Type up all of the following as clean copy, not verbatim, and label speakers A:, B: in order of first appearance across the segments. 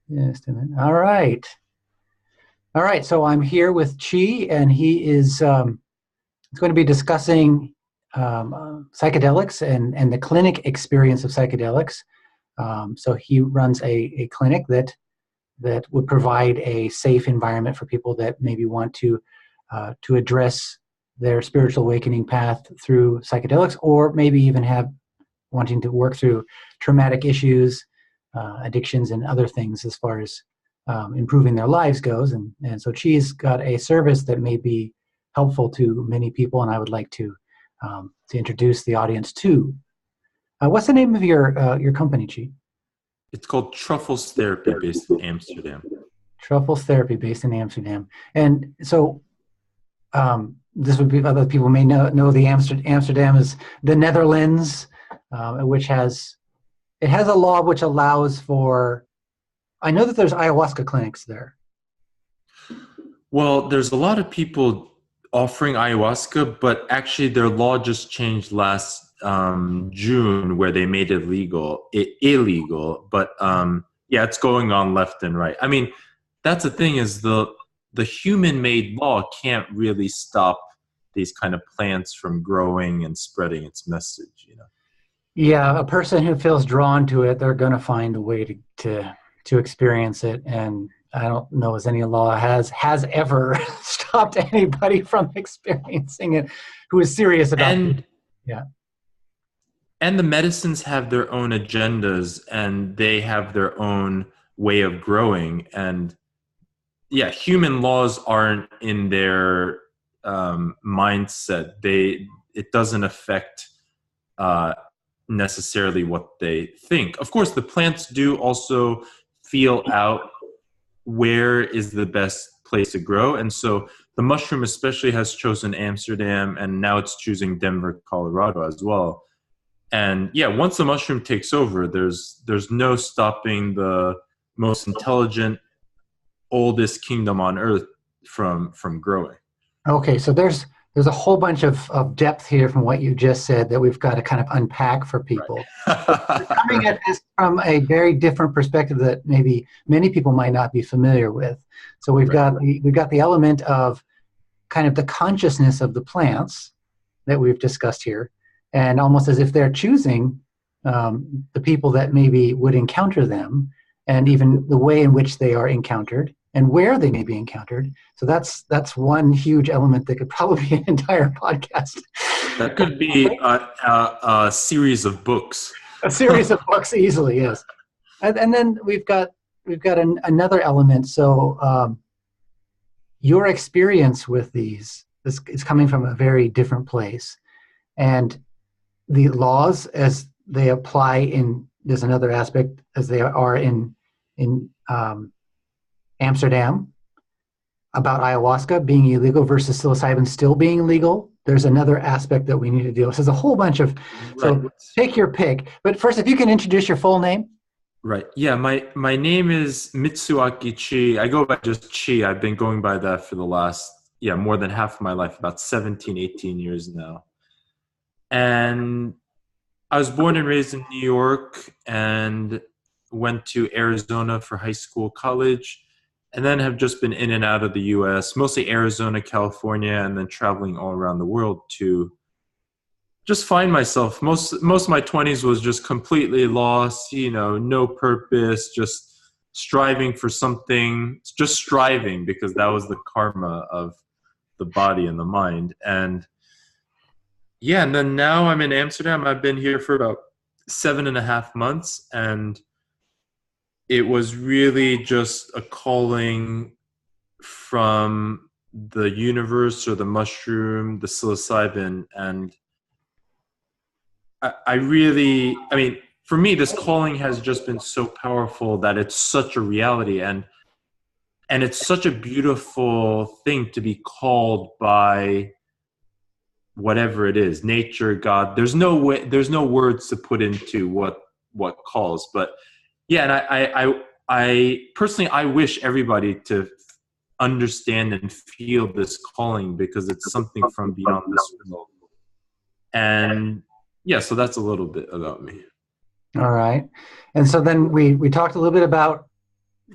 A: Just a minute. All right. All right. So I'm here with Chi, and he is going to be discussing psychedelics and the clinic experience of psychedelics. So he runs a clinic that would provide a safe environment for people that maybe want to address their spiritual awakening path through psychedelics, or maybe even have wanting to work through traumatic issues, addictions, and other things as far as improving their lives goes. And so Chi's got a service that may be helpful to many people, and I would like to introduce the audience to. What's the name of your company, Chi?
B: It's called Truffles Therapy based in Amsterdam.
A: Truffles Therapy based in Amsterdam. And so this would be, other people may know the Amsterdam is the Netherlands, which has a law which allows for, I know that there's ayahuasca clinics there.
B: Well, there's a lot of people offering ayahuasca, but actually their law just changed last June, where they made it illegal. But yeah, it's going on left and right. I mean, that's the thing, is the human-made law can't really stop these kind of plants from growing and spreading its message, you know.
A: Yeah, a person who feels drawn to it, they're going to find a way to experience it. And I don't know as any law has ever stopped anybody from experiencing it who is serious about it. Yeah.
B: And the medicines have their own agendas, and they have their own way of growing. And yeah, human laws aren't in their mindset. It doesn't affect necessarily what they think. Of course, the plants do also feel out where is the best place to grow. And so the mushroom especially has chosen Amsterdam, and now it's choosing Denver, Colorado as well. And yeah, once the mushroom takes over, there's no stopping the most intelligent, oldest kingdom on earth from growing.
A: Okay, so there's a whole bunch of depth here from what you just said that we've got to kind of unpack for people.
B: Right.
A: Coming at this from a very different perspective that maybe many people might not be familiar with. So we've got the element of kind of the consciousness of the plants that we've discussed here, and almost as if they're choosing the people that maybe would encounter them, and even the way in which they are encountered and where they may be encountered. So that's one huge element that could probably be an entire podcast.
B: That could be a series of books.
A: A series of books easily, yes. And then we've got another element. So your experience with this is coming from a very different place, and the laws as they apply there's another aspect as they are in Amsterdam about ayahuasca being illegal versus psilocybin still being legal. There's another aspect that we need to deal with. So there's a whole bunch of, so take your pick. But first, if you can introduce your full name.
B: Right. Yeah, my name is Mitsuaki Chi. I go by just Chi. I've been going by that for the last, more than half of my life, about 17, 18 years now. And I was born and raised in New York and went to Arizona for high school, college, and then have just been in and out of the US, mostly Arizona, California, and then traveling all around the world to just find myself. Most of my 20s was just completely lost, no purpose, just striving for something, just striving, because that was the karma of the body and the mind. And and then now I'm in Amsterdam. I've been here for about 7.5 months, and it was really just a calling from the universe, or the mushroom, the psilocybin. And I mean, for me, this calling has just been so powerful that it's such a reality. And it's such a beautiful thing to be called by whatever it is, nature, God. There's no words to put into what calls. But yeah, and I personally, I wish everybody to understand and feel this calling, because it's something from beyond this world. And yeah, so that's a little bit about me.
A: All right. And so then we talked a little bit about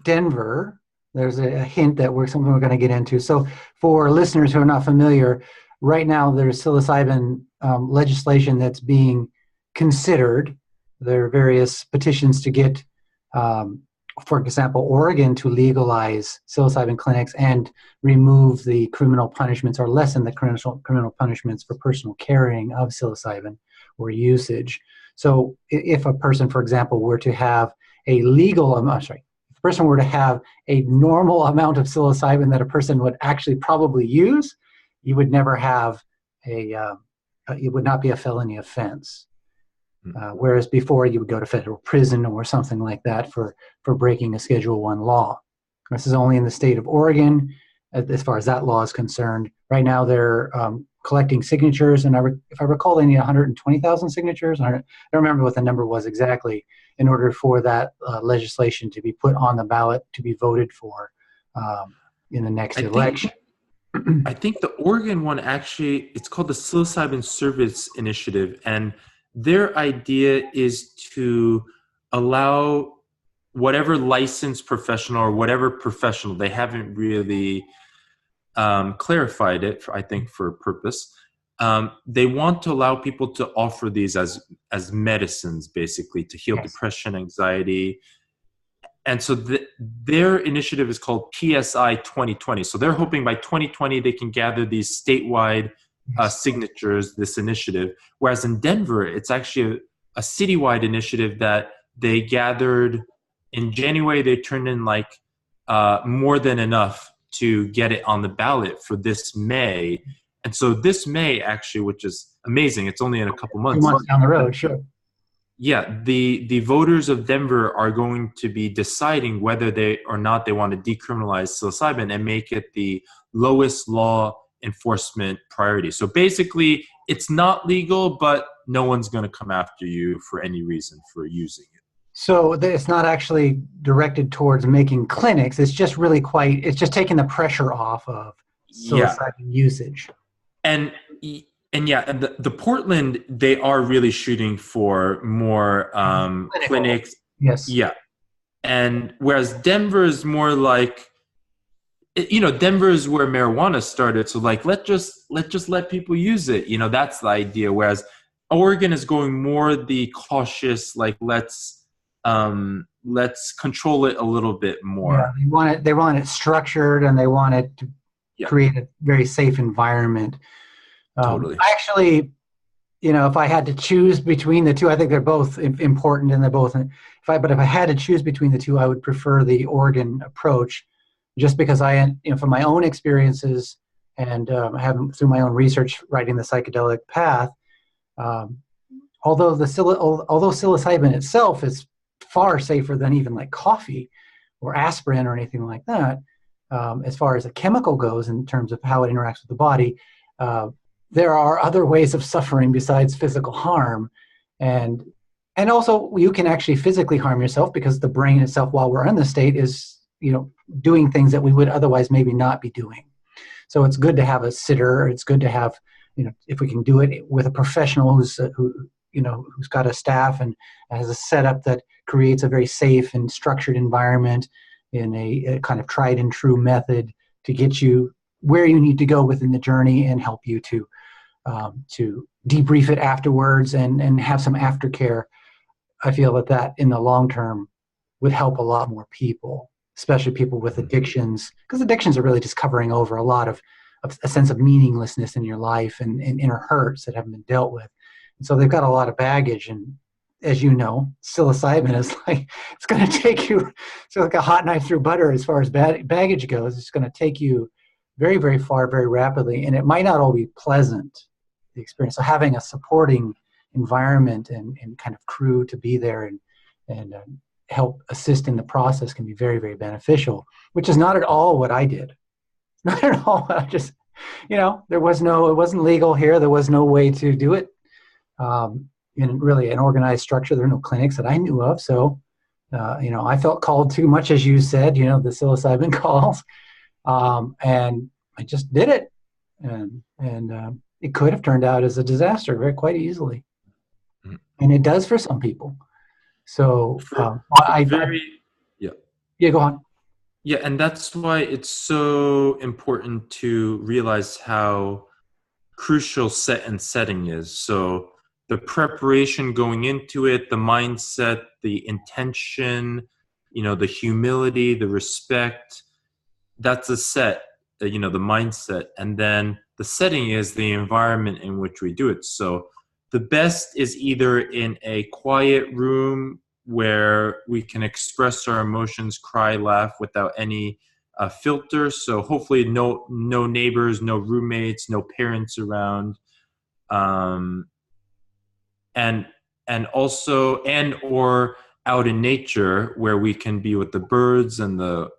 A: Denver, there's a hint that something we're going to get into. So for listeners who are not familiar, right now there's psilocybin legislation that's being considered. There are various petitions to get, for example, Oregon to legalize psilocybin clinics and remove the criminal punishments or lessen the criminal punishments for personal carrying of psilocybin or usage. So if a person, for example, were to have a legal, if a person were to have a normal amount of psilocybin that a person would actually probably use, you would never have it would not be a felony offense. Whereas before you would go to federal prison or something like that for breaking a Schedule I law. This is only in the state of Oregon as far as that law is concerned. Right now they're collecting signatures, and if I recall, they need 120,000 signatures. I don't remember what the number was exactly in order for that legislation to be put on the ballot to be voted for in the next election.
B: I think the Oregon one actually, it's called the Psilocybin Service Initiative, and their idea is to allow whatever licensed professional or whatever professional, they haven't really clarified it, I think, for purpose. They want to allow people to offer these as medicines, basically, to heal depression, anxiety. And so their initiative is called PSI 2020. So they're hoping by 2020 they can gather these statewide signatures, this initiative. Whereas in Denver, it's actually a citywide initiative that they gathered in January. They turned in more than enough to get it on the ballot for this May. And so this May, actually, which is amazing, it's only in a couple months.
A: 2 months down the road, sure.
B: Yeah, the voters of Denver are going to be deciding whether they or not they want to decriminalize psilocybin and make it the lowest law enforcement priority. So basically, it's not legal, but no one's going to come after you for any reason for using it.
A: So it's not actually directed towards making clinics. It's just really it's just taking the pressure off of psilocybin usage.
B: And the Portland, they are really shooting for more clinics.
A: Yes.
B: Yeah. And whereas Denver is more like, Denver is where marijuana started. So let's just let people use it. That's the idea. Whereas Oregon is going more the cautious, let's control it a little bit more.
A: Yeah, they want it structured, and they want it to create a very safe environment.
B: Totally.
A: Actually, if I had to choose between the two, I think they're both important, and they're both. But if I had to choose between the two, I would prefer the Oregon approach, just because from my own experiences and through my own research writing the psychedelic path, although psilocybin itself is far safer than even like coffee or aspirin or anything like that, as far as a chemical goes in terms of how it interacts with the body. There are other ways of suffering besides physical harm, and also you can actually physically harm yourself because the brain itself, while we're in the state, is doing things that we would otherwise maybe not be doing. So it's good to have a sitter. It's good to have, if we can do it with a professional who's got a staff and has a setup that creates a very safe and structured environment in a kind of tried and true method to get you where you need to go within the journey and help you to debrief it afterwards and have some aftercare. I feel that in the long term would help a lot more people, especially people with addictions, because addictions are really just covering over a lot of a sense of meaninglessness in your life and inner hurts that haven't been dealt with. And so they've got a lot of baggage. And as you know, psilocybin is it's going to take you, it's like a hot knife through butter as far as baggage goes. It's going to take you very, very far, very rapidly. And it might not all be pleasant, the experience. So having a supporting environment and kind of crew to be there and help assist in the process can be very, very beneficial, which is not at all what I did. Not at all. I just, it wasn't legal here. There was no way to do it in really an organized structure. There were no clinics that I knew of. So, I felt called too much, as you said, the psilocybin calls. And I just did it. And it could have turned out as a disaster quite easily. And it does for some people. So Yeah, go on.
B: Yeah, and that's why it's so important to realize how crucial set and setting is. So the preparation going into it, the mindset, the intention, the humility, the respect, that's a set, the mindset. And then the setting is the environment in which we do it. So the best is either in a quiet room where we can express our emotions, cry, laugh without any filter. So hopefully no neighbors, no roommates, no parents around. Um, and also or out in nature where we can be with the birds and the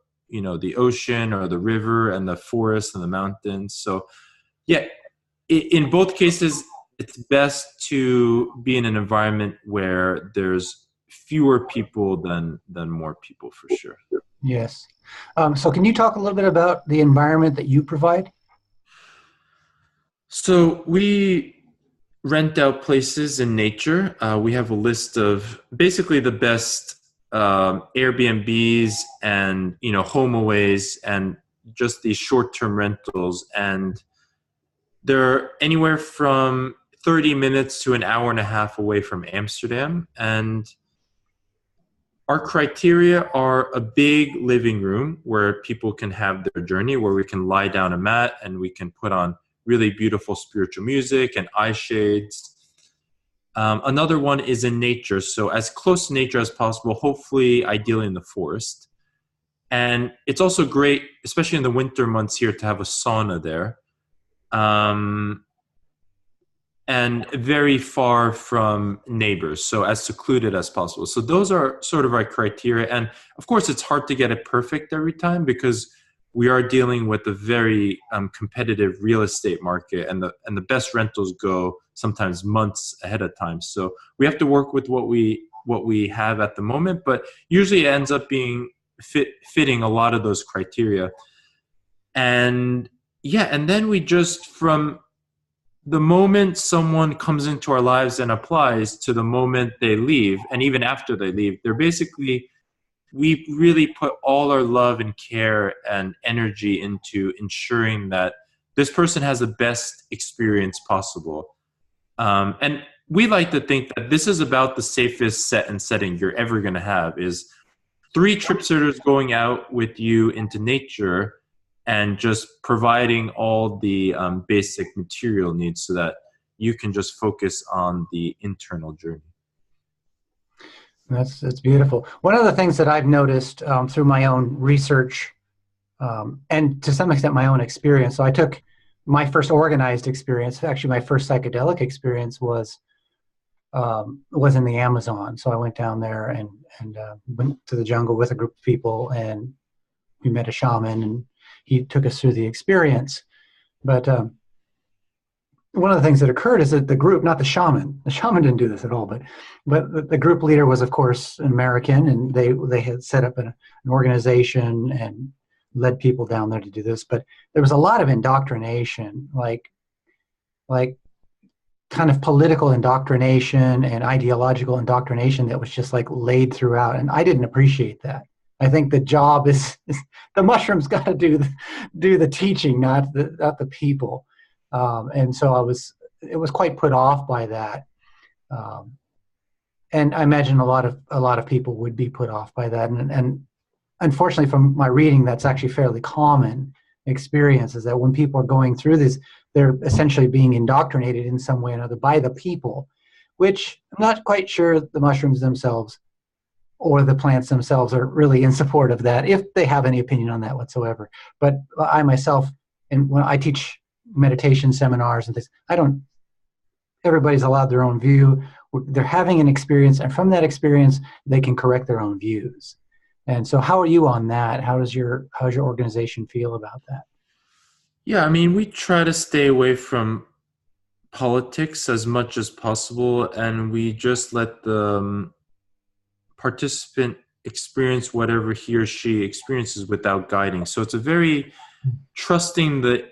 B: ocean or the river and the forest and the mountains. So yeah, in both cases it's best to be in an environment where there's fewer people than more people, for sure.
A: Yes. So can you talk a little bit about the environment that you provide?
B: So we rent out places in nature. We have a list of basically the best Airbnbs and HomeAways and just these short-term rentals, and they're anywhere from 30 minutes to an hour and a half away from Amsterdam. And our criteria are a big living room where people can have their journey, where we can lie down a mat and we can put on really beautiful spiritual music and eye shades. Another one is in nature, so as close to nature as possible, hopefully, ideally in the forest. And it's also great, especially in the winter months here, to have a sauna there. Um, and very far from neighbors, so as secluded as possible. So those are sort of our criteria. And of course, it's hard to get it perfect every time because we are dealing with a very competitive real estate market, and the best rentals go sometimes months ahead of time. So we have to work with what we have at the moment, but usually it ends up being fitting a lot of those criteria. And yeah, and then we just, from the moment someone comes into our lives and applies to the moment they leave, and even after they leave, they're basically, we really put all our love and care and energy into ensuring that this person has the best experience possible. And we like to think that this is about the safest set and setting you're ever going to have, is 3 trip sitters going out with you into nature and just providing all the basic material needs so that you can just focus on the internal journey.
A: That's beautiful. One of the things that I've noticed through my own research and to some extent my own experience. So I took my first organized experience. Actually, my first psychedelic experience was in the Amazon. So I went down there and went to the jungle with a group of people, and we met a shaman, and he took us through the experience. But one of the things that occurred is that the group, not the shaman didn't do this at all, but the group leader was, of course, an American, and they had set up an organization and led people down there to do this. But there was a lot of indoctrination, like kind of political indoctrination and ideological indoctrination that was just like laid throughout, and I didn't appreciate that. I think the job is the mushrooms got to do the teaching, not the people. And so it was quite put off by that. And I imagine a lot of people would be put off by that. And unfortunately, from my reading, that's actually fairly common experience, is that when people are going through this, they're essentially being indoctrinated in some way or another by the people, which I'm not quite sure the mushrooms themselves or the plants themselves are really in support of that, if they have any opinion on that whatsoever. But I myself, and when I teach meditation seminars and things, everybody's allowed their own view. They're having an experience, and from that experience, they can correct their own views. And so how are you on that? How's your organization feel about that?
B: Yeah, I mean, we try to stay away from politics as much as possible, and we just let the participant experience whatever he or she experiences without guiding. So it's a very trusting the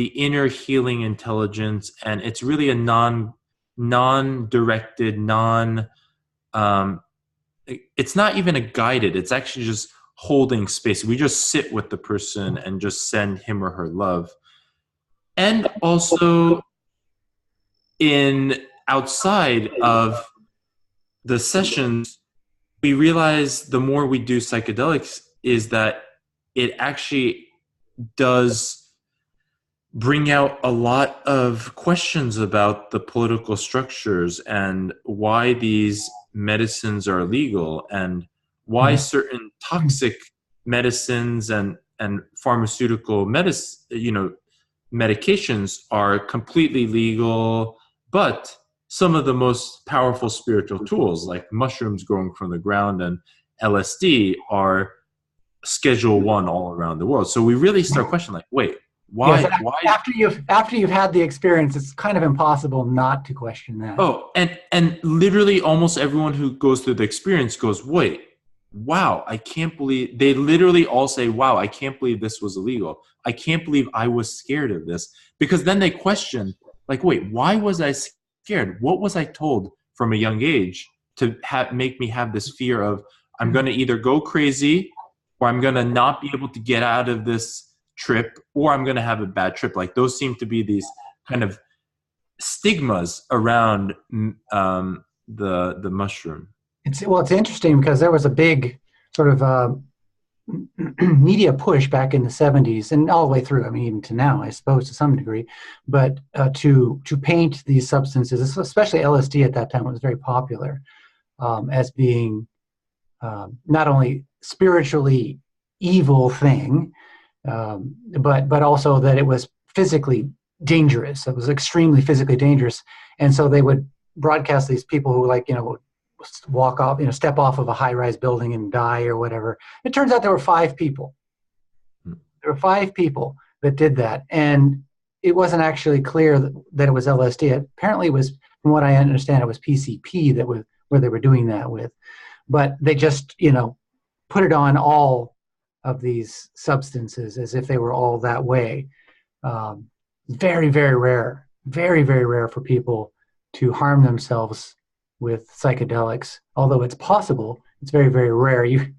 B: inner healing intelligence, and it's really a non-directed, it's not even a guided, it's actually just holding space. We just sit with the person and just send him or her love. And also in outside of the sessions, we realize the more we do psychedelics is that it actually does bring out a lot of questions about the political structures and why these medicines are illegal and why certain toxic medicines and pharmaceutical medications are completely legal, but some of the most powerful spiritual tools like mushrooms growing from the ground and LSD are Schedule 1 all around the world. So we really start questioning, like, wait, why?
A: Yes,
B: why?
A: After you've had the experience, it's kind of impossible not to question that.
B: Oh, and literally almost everyone who goes through the experience goes, wait, wow, I can't believe, they literally all say, wow, I can't believe this was illegal. I can't believe I was scared of this. Because then they question, like, wait, why was I scared? What was I told from a young age to make me have this fear of I'm going to either go crazy or I'm going to not be able to get out of this trip or I'm going to have a bad trip. Like those seem to be these kind of stigmas around the mushroom.
A: It's interesting because there was a big sort of media push back in the 70s and all the way through, I mean, even to now, I suppose, to some degree, but to paint these substances, especially LSD at that time, was very popular as being not only spiritually evil thing, but also that it was physically dangerous. It was extremely physically dangerous. And so they would broadcast these people who walk off, step off of a high-rise building and die or whatever. It turns out there were 5 people. There were 5 people that did that. And it wasn't actually clear that it was LSD. Apparently it was, from what I understand, it was PCP where they were doing that with. But they just, put it on all of these substances as if they were all that way. Very, very rare. Very, very rare for people to harm themselves with psychedelics. Although it's possible, it's very, very rare. You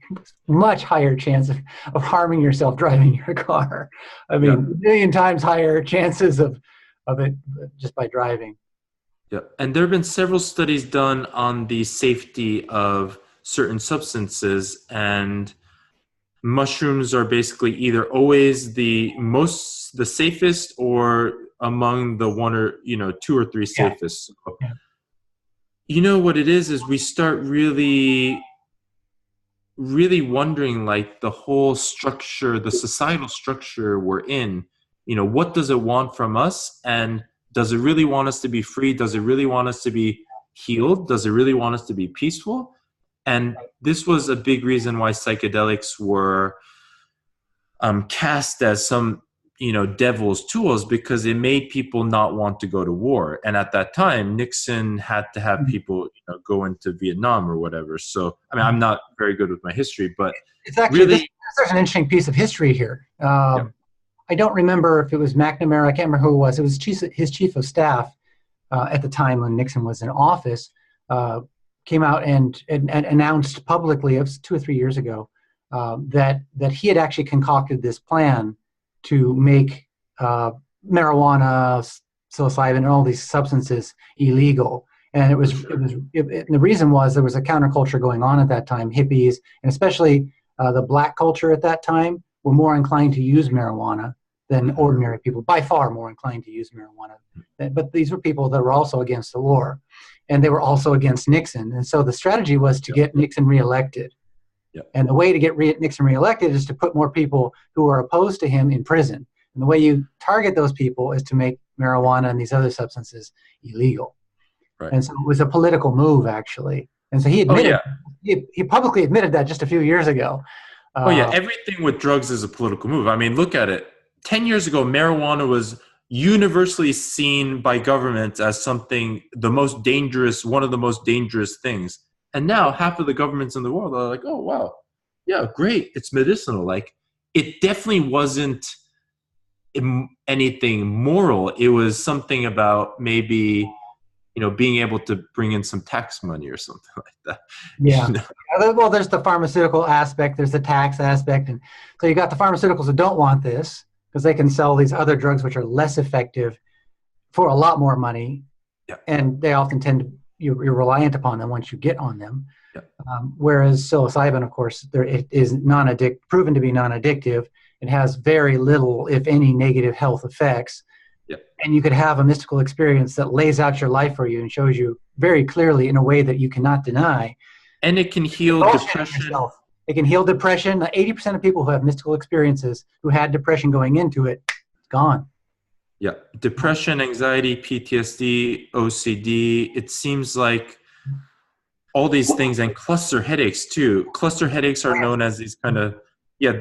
A: much higher chance of harming yourself driving your car. I mean, a million times higher chances of it just by driving.
B: Yeah, and there have been several studies done on the safety of certain substances, and mushrooms are basically either always the safest or among the 1 or 2 or 3 safest.
A: Yeah.
B: You know what it is we start really wondering, like, the whole structure, the societal structure we're in, what does it want from us? And does it really want us to be free? Does it really want us to be healed? Does it really want us to be peaceful? And this was a big reason why psychedelics were cast as some devil's tools, because it made people not want to go to war. And at that time, Nixon had to have people go into Vietnam or whatever. So I mean, I'm not very good with my history, but
A: it's actually there's an interesting piece of history here. I don't remember if it was McNamara. I can't remember who it was. It was his chief of staff at the time when Nixon was in office. Came out and announced publicly, it was 2 or 3 years ago, that he had actually concocted this plan to make marijuana, psilocybin, and all these substances illegal. And the reason was there was a counterculture going on at that time. Hippies, and especially the black culture at that time, were more inclined to use marijuana than ordinary people, by far more inclined to use marijuana. But these were people that were also against the war, and they were also against Nixon. And so the strategy was to get Nixon reelected. And the way to get Nixon reelected is to put more people who are opposed to him in prison. And the way you target those people is to make marijuana and these other substances illegal. Right. And so it was a political move, actually. And so he admitted, he publicly admitted that just a few years ago.
B: Everything with drugs is a political move. I mean, look at it. 10 years ago, marijuana was universally seen by governments as something, one of the most dangerous things. And now half of the governments in the world are like, oh, wow, yeah, great, it's medicinal. Like, it definitely wasn't anything moral. It was something about maybe being able to bring in some tax money or something like that.
A: Yeah. Well, there's the pharmaceutical aspect, there's the tax aspect. And so you got the pharmaceuticals that don't want this because they can sell these other drugs which are less effective for a lot more money.
B: Yeah.
A: And they often tend to, you're reliant upon them once you get on them.
B: Yeah.
A: Whereas psilocybin, of course, it is proven to be non-addictive. It has very little, if any, negative health effects.
B: Yep.
A: And you could have a mystical experience that lays out your life for you and shows you very clearly in a way that you cannot deny.
B: And it can heal depression.
A: It can heal depression. 80% of people who have mystical experiences who had depression going into it, it's gone.
B: Yeah. Depression, anxiety, PTSD, OCD. It seems like all these things, and cluster headaches too. Cluster headaches are known as these kind of,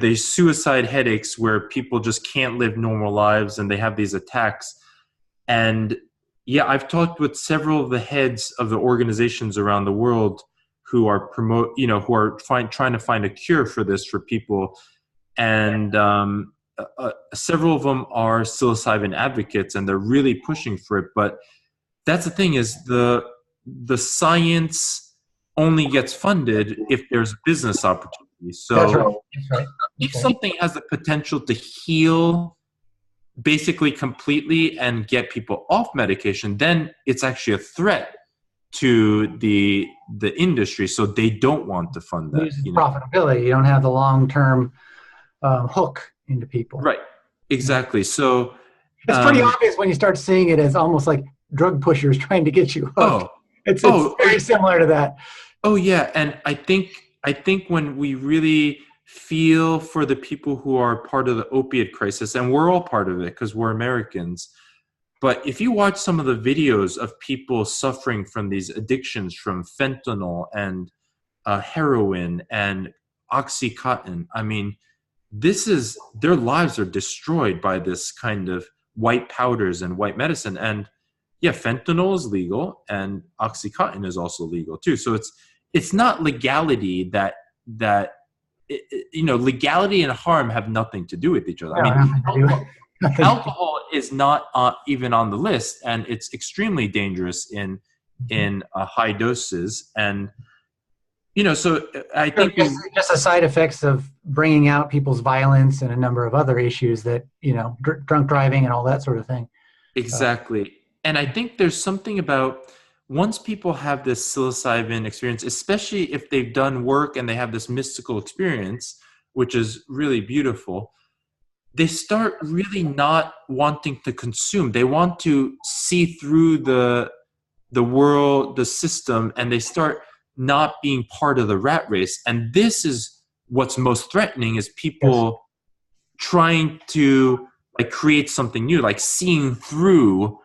B: these suicide headaches where people just can't live normal lives and they have these attacks. And I've talked with several of the heads of the organizations around the world who are trying to find a cure for this for people. And several of them are psilocybin advocates and they're really pushing for it. But that's the thing, is the science only gets funded if there's business opportunities. So
A: That's right.
B: if something has the potential to heal basically completely and get people off medication, then it's actually a threat to the industry. So they don't want to fund that.
A: Profitability. You don't have the long-term hook into people.
B: Right. Exactly. So
A: it's pretty obvious when you start seeing it as almost like drug pushers trying to get you hooked. It's very similar to that.
B: Oh yeah. And I think when we really feel for the people who are part of the opiate crisis, and we're all part of it because we're Americans, but if you watch some of the videos of people suffering from these addictions, from fentanyl and heroin and Oxycontin, I mean, their lives are destroyed by this kind of white powders and white medicine. And fentanyl is legal and Oxycontin is also legal too. So it's not legality that legality and harm have nothing to do with each other. Alcohol is not even on the list, and it's extremely dangerous in high doses. And so I think
A: just the side effects of bringing out people's violence and a number of other issues that drunk driving and all that sort of thing.
B: Exactly. And I think there's something about, once people have this psilocybin experience, especially if they've done work and they have this mystical experience, which is really beautiful, they start really not wanting to consume. They want to see through the world, the system, and they start not being part of the rat race. And this is what's most threatening, is people trying to create something new, like seeing through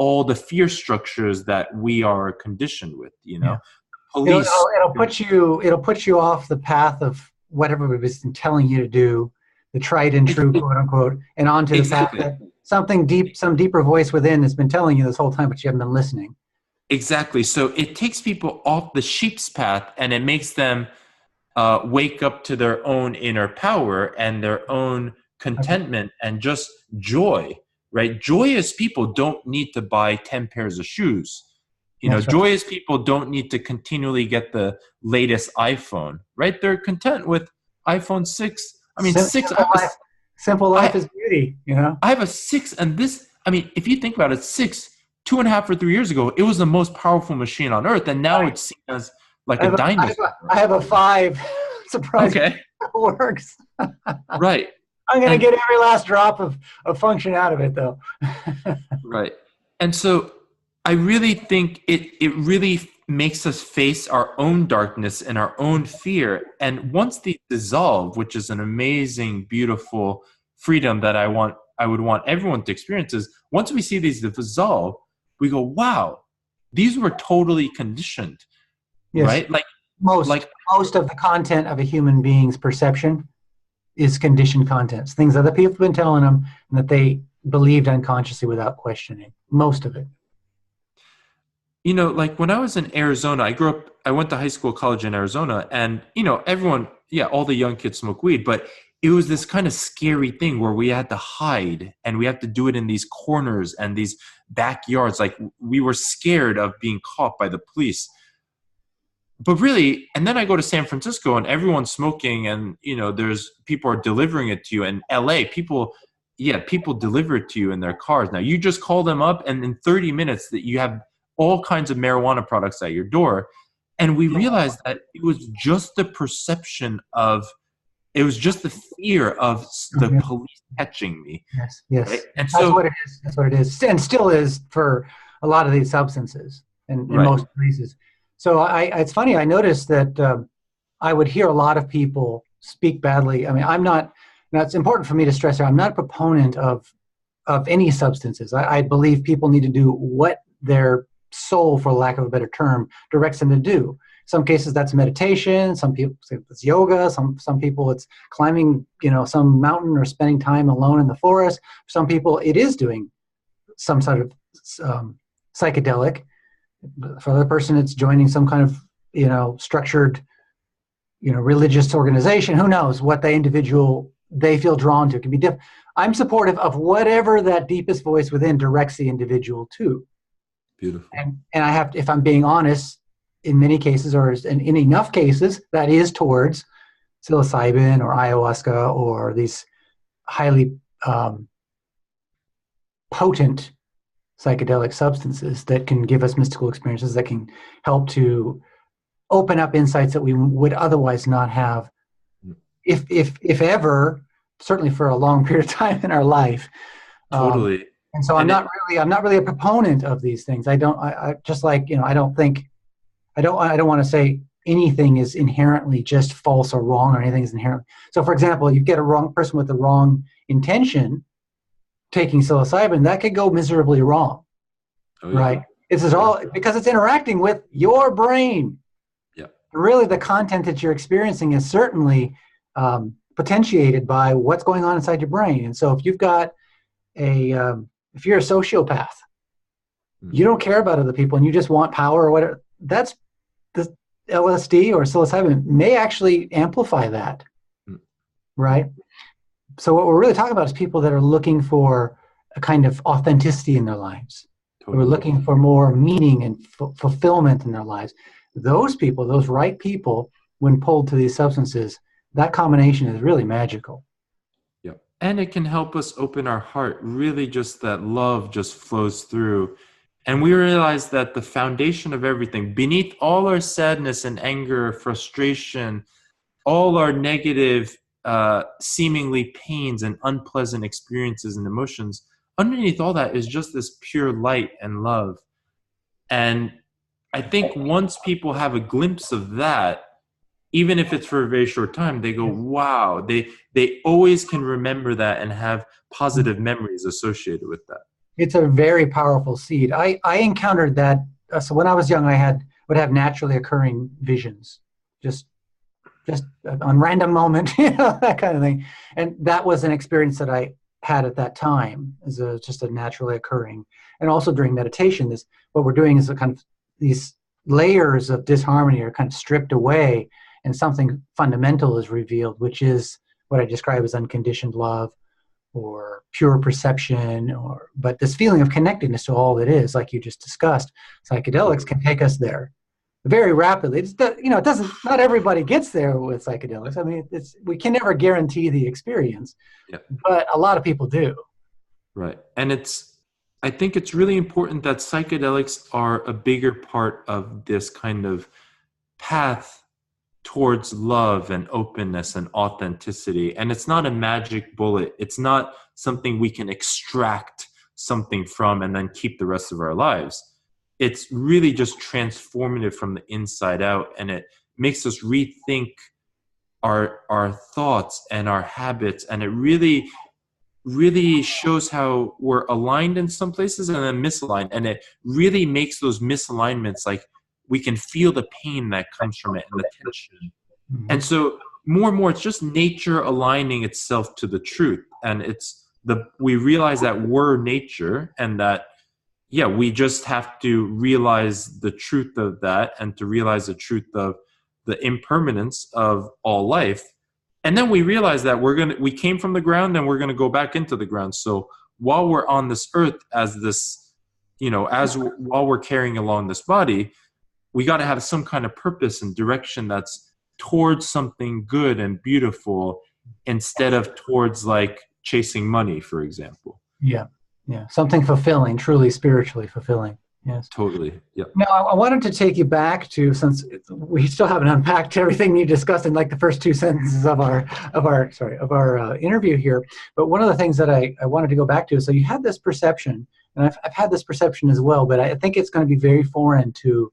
B: all the fear structures that we are conditioned with, Police.
A: It'll put you off the path of what everybody's been telling you to do, the tried and true, quote unquote, and onto the path that some deeper voice within has been telling you this whole time, but you haven't been listening.
B: Exactly. So it takes people off the sheep's path, and it makes them wake up to their own inner power and their own contentment and just joy. Right? Joyous people don't need to buy 10 pairs of shoes. Joyous people don't need to continually get the latest iPhone, right? They're content with iPhone 6. I mean,
A: simple life is beauty,
B: I have a 6, and this, if you think about it, 6, 2.5 or 3 years ago, it was the most powerful machine on earth, and now it's seen as like a dinosaur.
A: I have a 5. Surprisingly, it works.
B: Right.
A: I'm going to get every last drop of function out of it, though.
B: Right. And so I really think it really makes us face our own darkness and our own fear. And once these dissolve, which is an amazing, beautiful freedom that I would want everyone to experience, is once we see these dissolve, we go, wow, these were totally conditioned. Yes. Right?
A: Most of the content of a human being's perception is conditioned contents, things other people have been telling them and that they believed unconsciously without questioning. Most of it.
B: When I was in Arizona, I went to high school, college in Arizona, and, everyone, all the young kids smoke weed, but it was this kind of scary thing where we had to hide and we had to do it in these corners and these backyards. Like we were scared of being caught by the police. But really, and then I go to San Francisco and everyone's smoking, and there's people are delivering it to you. In LA, people deliver it to you in their cars. Now you just call them up, and in 30 minutes that you have all kinds of marijuana products at your door. And we realized that it was just the perception of, it was just the fear of the police catching me.
A: Yes.
B: Right? And
A: that's what it is. That's what it is, and still is for a lot of these substances, and in most places. So it's funny. I noticed that I would hear a lot of people speak badly. I mean, I'm not. Now, it's important for me to stress here. I'm not a proponent of any substances. I believe people need to do what their soul, for lack of a better term, directs them to do. Some cases that's meditation. Some people say it's yoga. Some people it's climbing, some mountain or spending time alone in the forest. Some people it is doing some sort of psychedelic. For the person, it's joining some kind of structured, religious organization. Who knows what the individual they feel drawn to? It can be different. I'm supportive of whatever that deepest voice within directs the individual to.
B: Beautiful.
A: And I have to, if I'm being honest, in many cases, or in enough cases, that is towards psilocybin or ayahuasca or these highly potent psychedelic substances that can give us mystical experiences, that can help to open up insights that we would otherwise not have, if ever, certainly for a long period of time in our life.
B: Totally.
A: And so I'm not really a proponent of these things. I don't want to say anything is inherently just false or wrong, or anything is inherently. So for example, you get a wrong person with the wrong intention taking psilocybin, that could go miserably wrong. Oh, yeah. Right? This is all because it's interacting with your brain.
B: Yeah.
A: Really, the content that you're experiencing is certainly potentiated by what's going on inside your brain. And so if you've got if you're a sociopath, you don't care about other people and you just want power or whatever, that's the LSD or psilocybin may actually amplify that. Right? So what we're really talking about is people that are looking for a kind of authenticity in their lives. Totally. We're looking for more meaning and fulfillment in their lives. Those people, those right people, when pulled to these substances, that combination is really magical.
B: Yeah. And it can help us open our heart. Really, just that love just flows through. And we realize that the foundation of everything, beneath all our sadness and anger, frustration, all our negative seemingly pains and unpleasant experiences and emotions, underneath all that is just this pure light and love. And I think once people have a glimpse of that, even if it's for a very short time, they go, wow, they always can remember that and have positive memories associated with that.
A: It's a very powerful seed. I encountered that. So when I was young, would have naturally occurring visions, just on random moment, that kind of thing. And that was an experience that I had at that time as just a naturally occurring. And also during meditation, what we're doing is a kind of these layers of disharmony are kind of stripped away, and something fundamental is revealed, which is what I describe as unconditioned love or pure perception, but this feeling of connectedness to all that is, like you just discussed. Psychedelics can take us there very rapidly. It doesn't. Not everybody gets there with psychedelics. I mean, we can never guarantee the experience, but a lot of people do.
B: Right, and I think it's really important that psychedelics are a bigger part of this kind of path towards love and openness and authenticity. And it's not a magic bullet. It's not something we can extract something from and then keep the rest of our lives. It's really just transformative from the inside out, and it makes us rethink our thoughts and our habits, and it really shows how we're aligned in some places and then misaligned, and it really makes those misalignments, like, we can feel the pain that comes from it and the tension. And so more and more, it's just nature aligning itself to the truth. And we realize that we're nature, and that, we just have to realize the truth of that, and to realize the truth of the impermanence of all life. And then we realize that we came from the ground and we're going to go back into the ground. So while we're on this earth as this while we're carrying along this body, we got to have some kind of purpose and direction that's towards something good and beautiful instead of towards like chasing money, for example.
A: Yeah. Yeah. Something fulfilling, truly spiritually fulfilling. Yes.
B: Totally. Yeah.
A: Now, I wanted to take you back to, since we still haven't unpacked everything you discussed in like the first two sentences of our interview here. But one of the things that I wanted to go back to, so you had this perception, and I've had this perception as well, but I think it's going to be very foreign to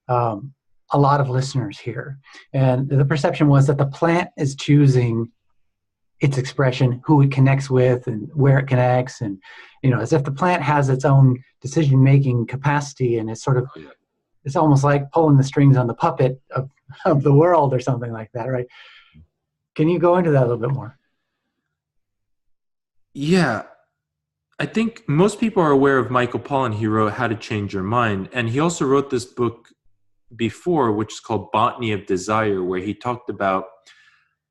A: a lot of listeners here. And the perception was that the plant is choosing its expression, who it connects with and where it connects, and as if the plant has its own decision-making capacity, and it's sort of, it's almost like pulling the strings on the puppet of the world or something like that, right? Can you go into that a little bit more?
B: Yeah. I think most people are aware of Michael Pollan. He wrote How to Change Your Mind. And he also wrote this book before, which is called Botany of Desire, where he talked about,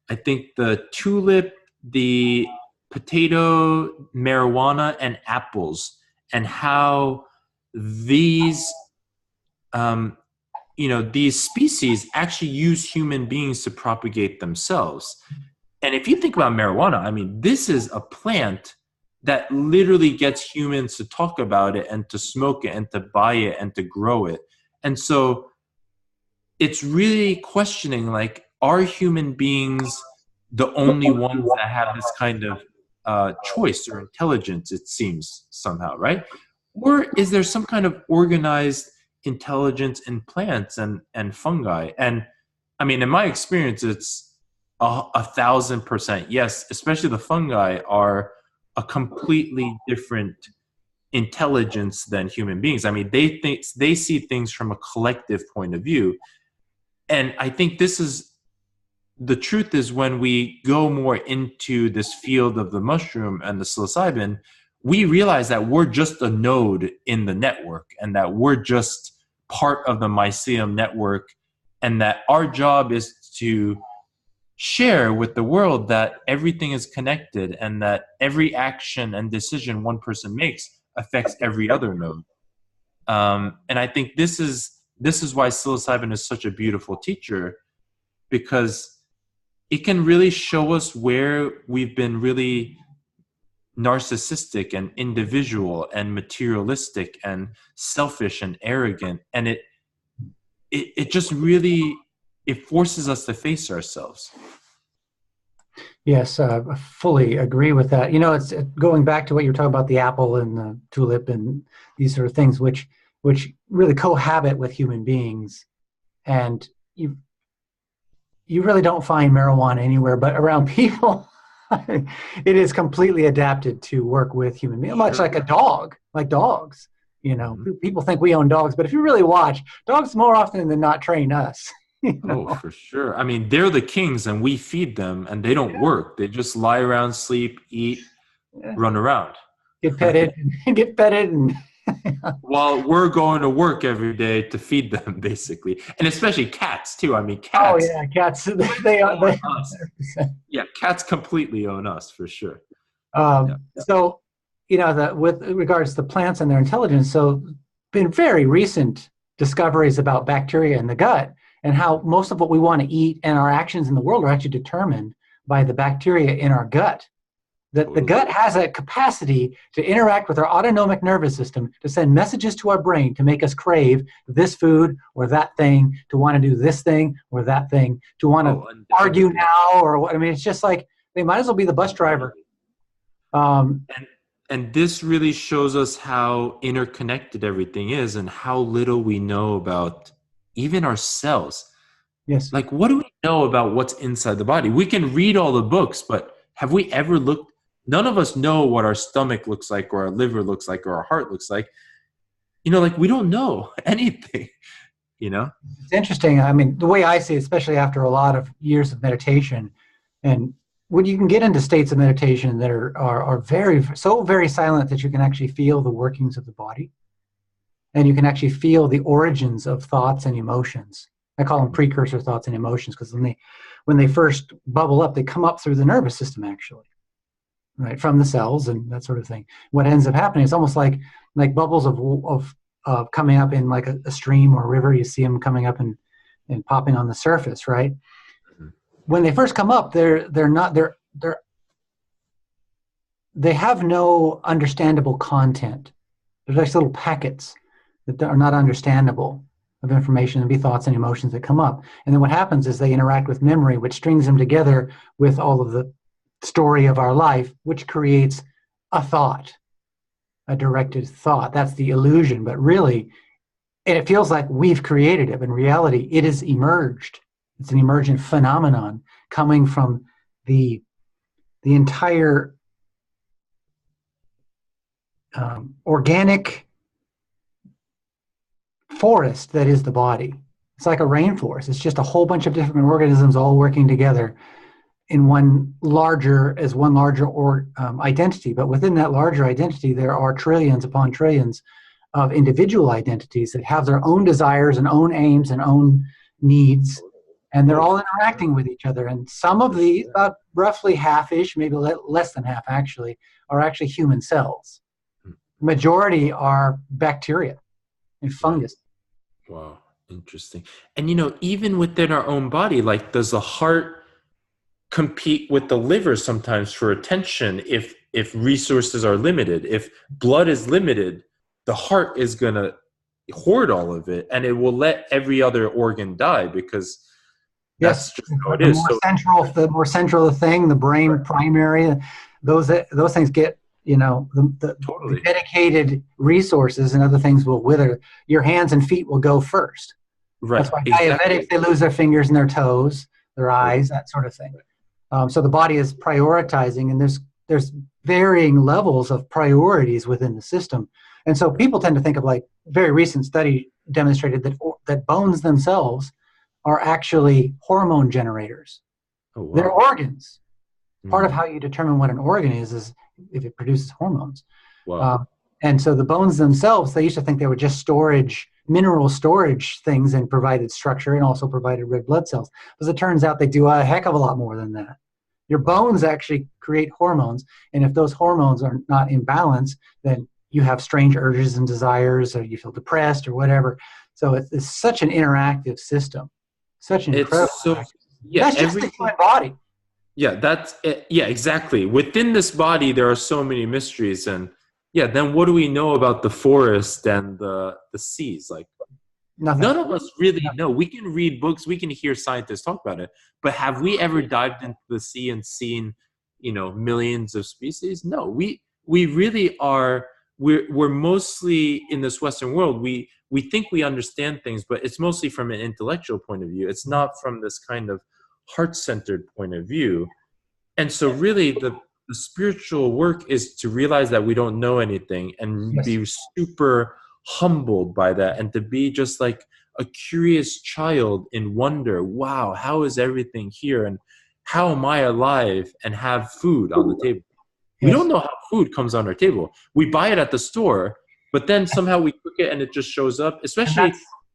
B: I think, the tulip, the potato, marijuana, and apples, and how these, these species actually use human beings to propagate themselves. And if you think about marijuana, I mean, this is a plant that literally gets humans to talk about it and to smoke it and to buy it and to grow it. And so it's really questioning, like, are human beings the only ones that have this kind of choice or intelligence, it seems, somehow, right? Or is there some kind of organized intelligence in plants and fungi? And I mean, in my experience, it's 1,000% yes. Especially the fungi are a completely different intelligence than human beings. I mean, they see things from a collective point of view. And I think the truth is, when we go more into this field of the mushroom and the psilocybin, we realize that we're just a node in the network, and that we're just part of the mycelium network, and that our job is to share with the world that everything is connected, and that every action and decision one person makes affects every other node. And I think this is why psilocybin is such a beautiful teacher, because it can really show us where we've been really narcissistic and individual and materialistic and selfish and arrogant. And it just really, it forces us to face ourselves.
A: Yes, I fully agree with that. It's going back to what you're talking about, the apple and the tulip and these sort of things, which really cohabit with human beings. And you really don't find marijuana anywhere but around people. It is completely adapted to work with human beings, much like a dog, like dogs. People think we own dogs, but if you really watch, dogs more often than not train us.
B: Oh, for sure. I mean, they're the kings and we feed them, and they don't work. They just lie around, sleep, eat, run around.
A: Get petted and
B: while we're going to work every day to feed them, basically. And especially cats too. I mean, cats.
A: Oh yeah, cats. They are
B: us. Yeah, cats completely own us, for sure.
A: So, with regards to plants and their intelligence, so been very recent discoveries about bacteria in the gut, and how most of what we want to eat and our actions in the world are actually determined by the bacteria in our gut. That the gut has a capacity to interact with our autonomic nervous system, to send messages to our brain to make us crave this food or that thing, to want to do this thing or that thing, to want to argue now or what. I mean, it's just like they might as well be the bus driver.
B: And this really shows us how interconnected everything is, and how little we know about even ourselves.
A: Yes.
B: Like, what do we know about what's inside the body? We can read all the books, but have we ever looked? None of us know what our stomach looks like, or our liver looks like, or our heart looks like. Like, we don't know anything, It's
A: interesting. I mean, the way I see it, especially after a lot of years of meditation, and when you can get into states of meditation that are very silent, that you can actually feel the workings of the body, and you can actually feel the origins of thoughts and emotions. I call them precursor thoughts and emotions, because when they first bubble up, they come up through the nervous system, actually, right, from the cells and that sort of thing. What ends up happening is almost like like bubbles of coming up in like a stream or a river. You see them coming up and popping on the surface, right?
B: Mhm.
A: When they first come up, they have no understandable content. They're like little packets that are not understandable of information, and be thoughts and emotions that come up. And then what happens is they interact with memory, which strings them together with all of the story of our life, which creates a thought, a directed thought. That's the illusion. But really, and it feels like we've created it. But in reality, it is emerged. It's an emergent phenomenon coming from the entire organic forest that is the body. It's like a rainforest. It's just a whole bunch of different organisms all working together in one larger identity. But within that larger identity, there are trillions upon trillions of individual identities that have their own desires and own aims and own needs, and they're all interacting with each other. And some of these, about roughly half-ish, maybe less than half actually, are actually human cells. The majority are bacteria and fungus.
B: Wow, interesting. And even within our own body, like, does the heart compete with the liver sometimes for attention? If resources are limited, if blood is limited, the heart is gonna hoard all of it, and it will let every other organ die, because that's just how it is.
A: The more central the thing, the brain primary, those things get, the dedicated resources, and other things will wither. Your hands and feet will go first.
B: Right.
A: That's why diabetics, they lose their fingers and their toes, their eyes, that sort of thing. So the body is prioritizing, and there's varying levels of priorities within the system. And so people tend to think of, like, very recent study demonstrated that bones themselves are actually hormone generators.
B: Oh, wow.
A: They're organs. Part of how you determine what an organ is if it produces hormones.
B: Wow.
A: And so the bones themselves, they used to think they were just mineral storage things, and provided structure and also provided red blood cells. As it turns out, they do a heck of a lot more than that. Your bones actually create hormones, and if those hormones are not in balance, then you have strange urges and desires, or you feel depressed or whatever. So it's such an interactive system, such an incredible. That's just the human body.
B: Yeah, that's it. Yeah, exactly. Within this body, there are so many mysteries, and then what do we know about the forest and the seas? Like,
A: nothing.
B: None of us really know. We can read books, we can hear scientists talk about it, but have we ever dived into the sea and seen, millions of species? No, we really are. We're mostly in this Western world. We think we understand things, but it's mostly from an intellectual point of view. It's not from this kind of heart-centered point of view. And so really the spiritual work is to realize that we don't know anything, and be super humbled by that, and to be just like a curious child in wonder. Wow, how is everything here, and how am I alive and have food on the table? We don't know how food comes on our table. We buy it at the store, but then somehow we cook it and it just shows up, especially.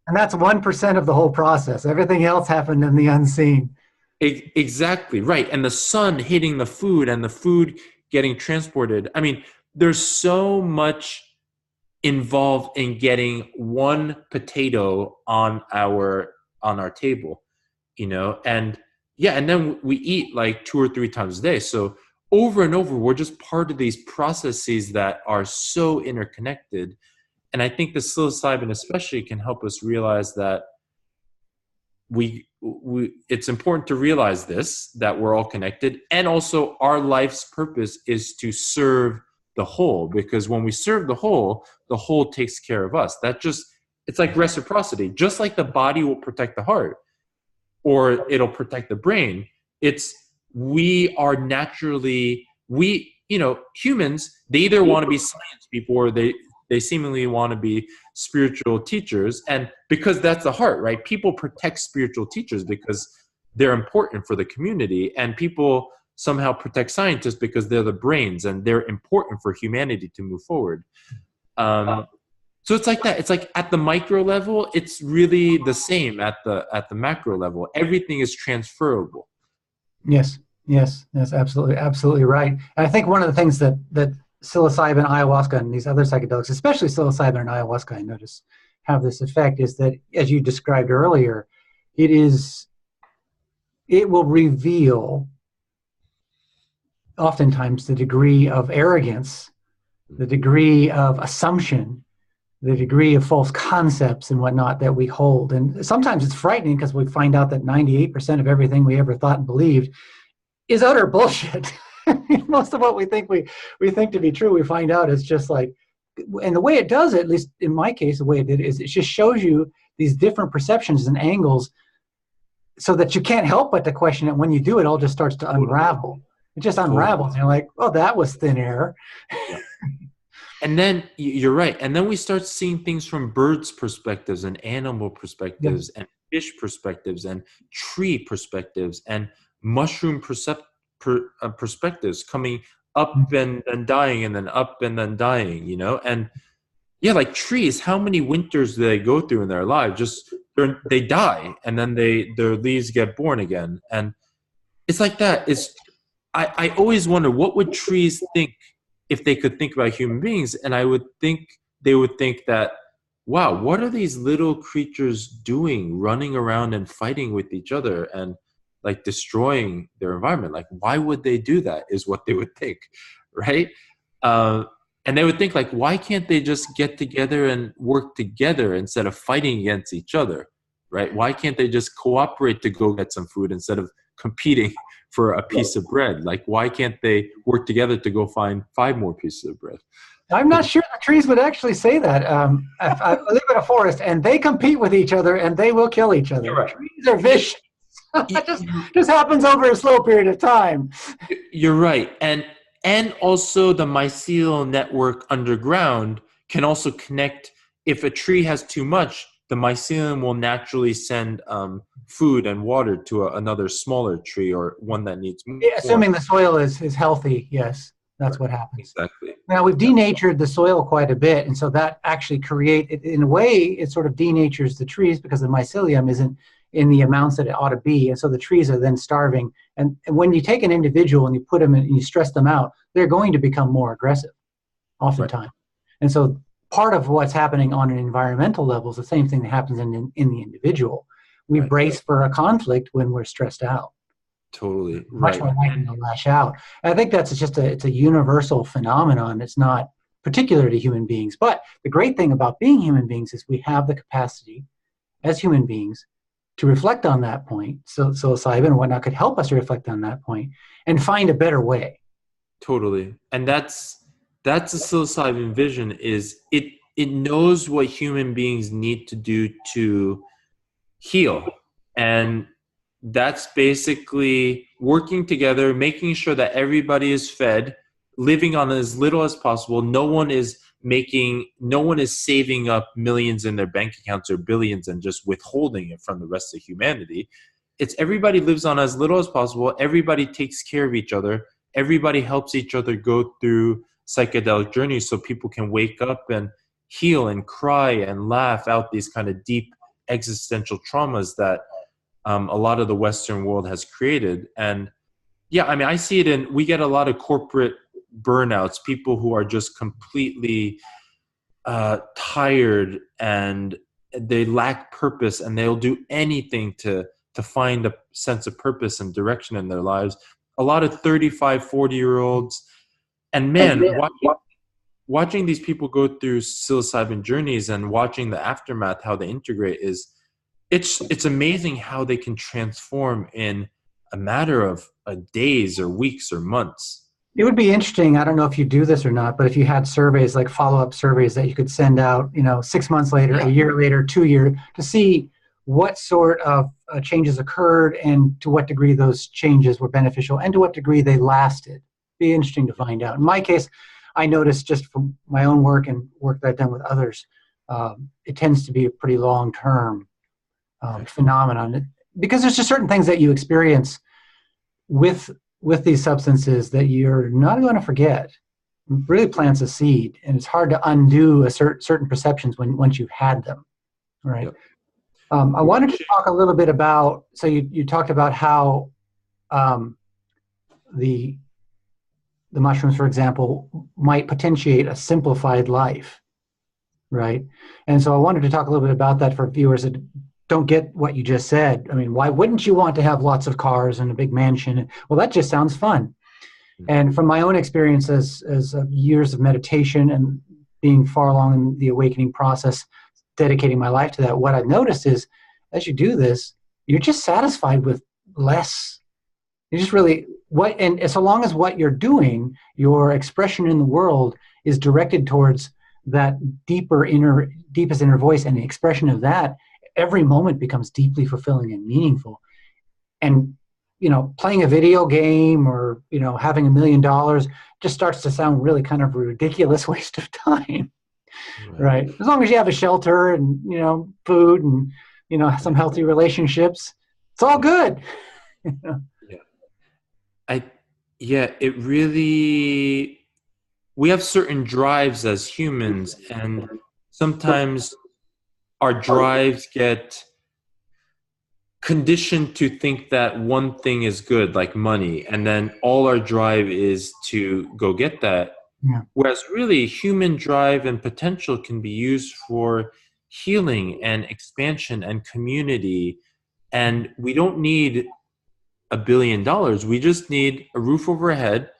A: And that's 1% of the whole process. Everything else happened in the unseen.
B: Exactly, right. And the sun hitting the food, and the food getting transported. I mean, there's so much involved in getting one potato on our table, and then we eat like 2 or 3 times a day. So over and over, we're just part of these processes that are so interconnected. And I think the psilocybin especially can help us realize that it's important to realize this, that we're all connected, and also our life's purpose is to serve the whole, because when we serve the whole takes care of us. It's like reciprocity. Just like the body will protect the heart, or it'll protect the brain, humans, they either want to be science people, or they seemingly want to be spiritual teachers. And because that's the heart, right? People protect spiritual teachers because they're important for the community, and people somehow protect scientists because they're the brains and they're important for humanity to move forward. So it's like that. It's like at the micro level, it's really the same at the macro level. Everything is transferable.
A: Yes, absolutely right. And I think one of the things that psilocybin, ayahuasca, and these other psychedelics, especially psilocybin and ayahuasca, I notice have this effect is that, as you described earlier, it will reveal oftentimes the degree of arrogance, the degree of assumption, the degree of false concepts and whatnot that we hold. And sometimes it's frightening because we find out that 98% of everything we ever thought and believed is utter bullshit. Most of what we think to be true, we find out is just like, and the way it does it, at least in my case, the way it did is it just shows you these different perceptions and angles so that you can't help but to question it. When you do, it all just starts to unravel. It just unravels. And you're like, oh, that was thin air.
B: Yeah. And then you're right. And then we start seeing things from birds' perspectives and animal perspectives and fish perspectives and tree perspectives and mushroom perspectives coming up and dying and then up and then dying, And yeah, like trees, how many winters do they go through in their lives? Just they die and then their leaves get born again. And it's like that. I always wonder, what would trees think if they could think about human beings? And I would think they would think that, wow, what are these little creatures doing, running around and fighting with each other and like destroying their environment? Like, why would they do that is what they would think, right? And they would think like, why can't they just get together and work together instead of fighting against each other, right? Why can't they just cooperate to go get some food instead of competing for a piece of bread? Like, why can't they work together to go find 5 more pieces of bread?
A: I'm not sure the trees would actually say that. I live in a forest, and they compete with each other, and they will kill each other. Right. Trees are vicious. That just happens over a slow period of time.
B: You're right. And also the mycelial network underground can also connect. If a tree has too much, the mycelium will naturally send food and water to another smaller tree or one that needs more.
A: Yeah, assuming the soil is healthy, yes, that's what happens.
B: Exactly.
A: Now, we've denatured the soil quite a bit, and so that actually in a way, it sort of denatures the trees because the mycelium isn't in the amounts that it ought to be, and so the trees are then starving. And when you take an individual and you put them in and you stress them out, they're going to become more aggressive, oftentimes. Right. And so part of what's happening on an environmental level is the same thing that happens in the individual. We brace for a conflict when we're stressed out.
B: Totally.
A: Much more likely to lash out. And I think that's it's a universal phenomenon. It's not particular to human beings. But the great thing about being human beings is we have the capacity as human beings to reflect on that point. So psilocybin and whatnot could help us to reflect on that point and find a better way.
B: Totally. And that's the psilocybin vision, is it knows what human beings need to do to heal. And that's basically working together, making sure that everybody is fed, living on as little as possible. No one is saving up millions in their bank accounts or billions and just withholding it from the rest of humanity. It's everybody lives on as little as possible. Everybody takes care of each other. Everybody helps each other go through psychedelic journeys so people can wake up and heal and cry and laugh out these kind of deep existential traumas that a lot of the Western world has created. And yeah, I mean, I see it we get a lot of corporate burnouts, people who are just completely tired and they lack purpose, and they'll do anything to find a sense of purpose and direction in their lives. A lot of 35, 40-year-olds. And man, watching these people go through psilocybin journeys and watching the aftermath, how they integrate, it's amazing how they can transform in a matter of days or weeks or months.
A: It would be interesting, I don't know if you do this or not, but if you had surveys, like follow-up surveys that you could send out, 6 months later, a year later, 2 years, to see what sort of changes occurred and to what degree those changes were beneficial and to what degree they lasted. Be interesting to find out. In my case, I noticed just from my own work and work that I've done with others, it tends to be a pretty long-term phenomenon, because there's just certain things that you experience with these substances that you're not going to forget. It really plants a seed, and it's hard to undo certain perceptions once you've had them, right? Yep. I wanted to talk a little bit about, so you talked about how the the mushrooms, for example, might potentiate a simplified life, right? And so I wanted to talk a little bit about that for viewers that don't get what you just said. I mean, why wouldn't you want to have lots of cars and a big mansion? Well, that just sounds fun. And from my own experience as years of meditation and being far along in the awakening process, dedicating my life to that, what I've noticed is as you do this, you're just satisfied with less. You just really, and so long as what you're doing, your expression in the world is directed towards that deepest inner voice, and the expression of that, every moment becomes deeply fulfilling and meaningful. And playing a video game or having $1 million just starts to sound really kind of a ridiculous waste of time, right? As long as you have a shelter and food and some healthy relationships, it's all good.
B: It really, we have certain drives as humans, and sometimes our drives get conditioned to think that one thing is good, like money, and then all our drive is to go get that.
A: Yeah.
B: Whereas really human drive and potential can be used for healing and expansion and community. And we don't need $1 billion. We just need a roof over our head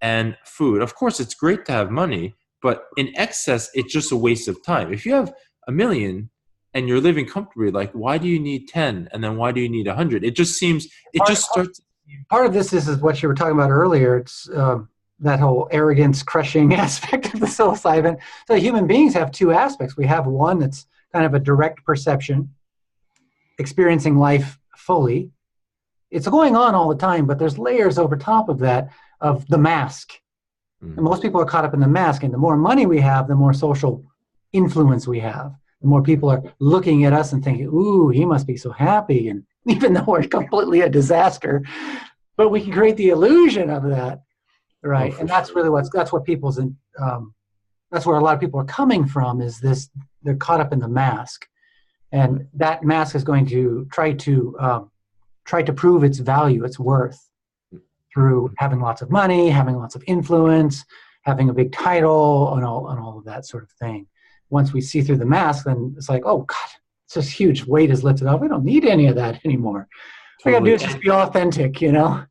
B: and food. Of course, it's great to have money, but in excess, it's just a waste of time. If you have $1 million and you're living comfortably, like, why do you need 10? And then why do you need 100? It just seems,
A: part of this is what you were talking about earlier. It's that whole arrogance crushing aspect of the psilocybin. So human beings have two aspects. We have one that's kind of a direct perception, experiencing life fully. It's going on all the time, but there's layers over top of that of the mask. And most people are caught up in the mask, and the more money we have, the more social influence we have. The more people are looking at us and thinking, ooh, he must be so happy. And even though we're completely a disaster, but we can create the illusion of that, right? And that's really that's what people's, that's where a lot of people are coming from, is this, they're caught up in the mask. And that mask is going to try to prove its value, its worth, through having lots of money, having lots of influence, having a big title, and all of that sort of thing. Once we see through the mask, then it's like, oh God, it's this huge weight is lifted off. We don't need any of that anymore. Totally. All we gotta do is just be authentic, Yep.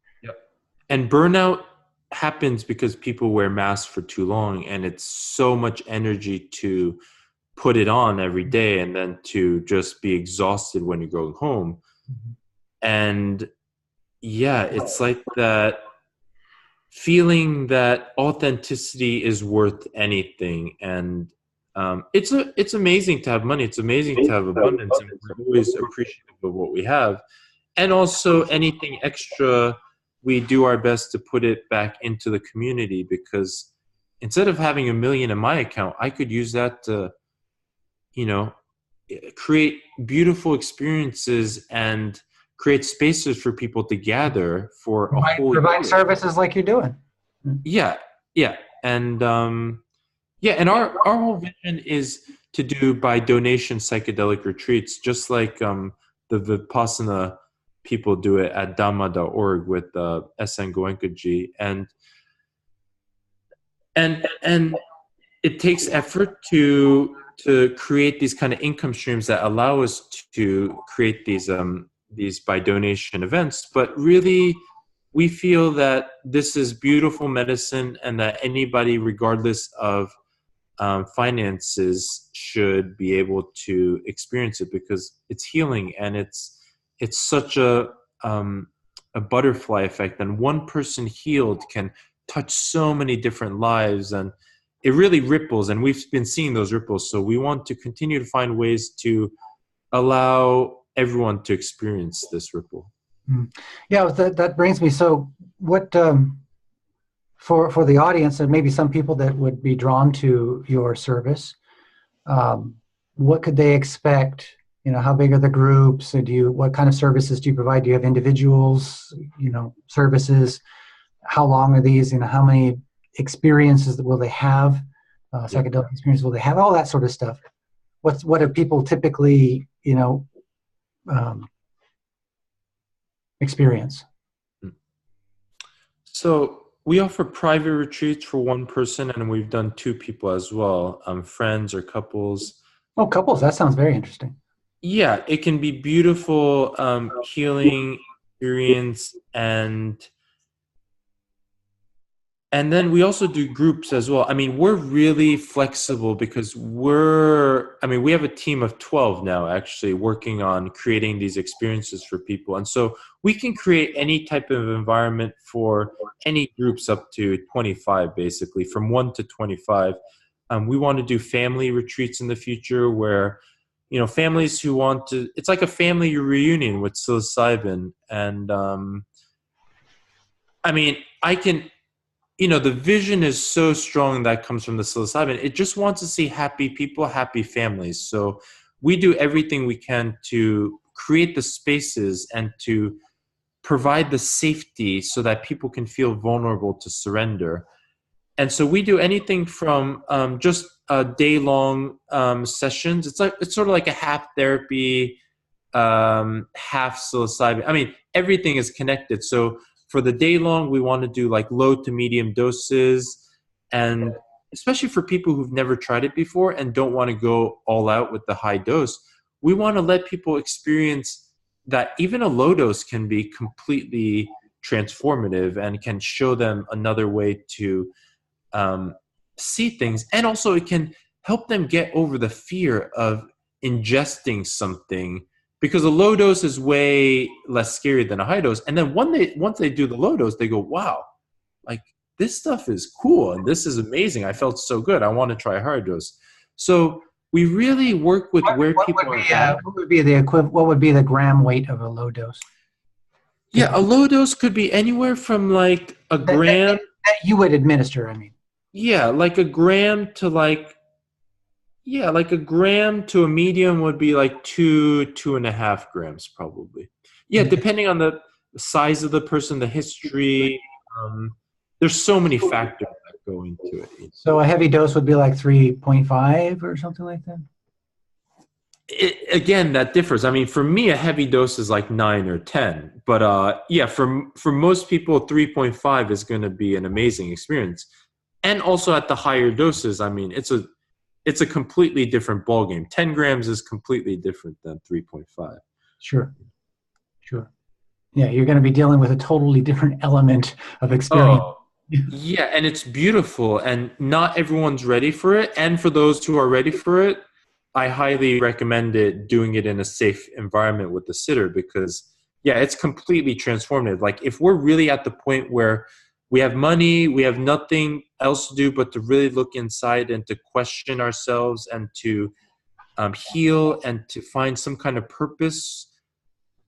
B: And burnout happens because people wear masks for too long, and it's so much energy to put it on every day and then to just be exhausted when you're going home. Mm-hmm. And it's like that feeling that authenticity is worth anything. And it's amazing to have money. It's amazing to have abundance, and we're always appreciative of what we have. And also anything extra, we do our best to put it back into the community, because instead of having $1 million in my account, I could use that to, create beautiful experiences and create spaces for people to gather for
A: provide services like you're doing.
B: Yeah. And and our whole vision is to do by donation psychedelic retreats, just like the Vipassana people do it at Dhamma.org with S.N. Goenkaji. And it takes effort to create these kind of income streams that allow us to create these by donation events. But really, we feel that this is beautiful medicine, and that anybody, regardless of finances, should be able to experience it, because it's healing, and it's such a butterfly effect. And one person healed can touch so many different lives, and it really ripples, and we've been seeing those ripples. So we want to continue to find ways to allow everyone to experience this ripple.
A: Yeah, that brings me. So what, for the audience, and maybe some people that would be drawn to your service, what could they expect? How big are the groups? What kind of services do you provide? Do you have individuals, services? How long are these? How many experiences will they have? Psychedelic experiences will they have? All that sort of stuff. What do people typically, experience?
B: So we offer private retreats for one person, and we've done two people as well, friends or couples.
A: Oh, couples. That sounds very interesting.
B: Yeah, it can be beautiful, healing experience, and then we also do groups as well. I mean, we're really flexible because we have a team of 12 now actually working on creating these experiences for people. And so we can create any type of environment for any groups up to 25, basically, from 1 to 25. We want to do family retreats in the future where, families who want to, it's like a family reunion with psilocybin. And I can, the vision is so strong that comes from the psilocybin. It just wants to see happy people, happy families. So we do everything we can to create the spaces and to provide the safety so that people can feel vulnerable to surrender. And so we do anything from just day-long sessions. It's sort of like a half therapy, half psilocybin. Everything is connected. So for the day long, we want to do like low to medium doses, and especially for people who've never tried it before and don't want to go all out with the high dose, we want to let people experience that even a low dose can be completely transformative and can show them another way to see things. And also it can help them get over the fear of ingesting something, because a low dose is way less scary than a high dose. And then once they do the low dose, they go, wow, like this stuff is cool and this is amazing. I felt so good. I want to try a higher dose. So we really work with where people are at.
A: What would be the equivalent? What would be the gram weight of a low dose?
B: Yeah, a low dose could be anywhere from like a gram.
A: That you would administer,
B: Yeah, like a gram to like a gram to a medium would be like 2.5 grams probably. Yeah, depending on the size of the person, the history. There's so many factors that go into it.
A: So a heavy dose would be like 3.5 or something like that?
B: Again, that differs. For me, a heavy dose is like 9 or 10. But yeah, for most people, 3.5 is going to be an amazing experience. And also at the higher doses, it's a completely different ballgame. 10 grams is completely different than 3.5.
A: Sure. Yeah, you're going to be dealing with a totally different element of experience.
B: Oh, yeah, and it's beautiful, and not everyone's ready for it. And for those who are ready for it, I highly recommend doing it in a safe environment with the sitter, because, yeah, it's completely transformative. Like if we're really at the point where we have money, we have nothing else to do but to really look inside and to question ourselves and to heal and to find some kind of purpose,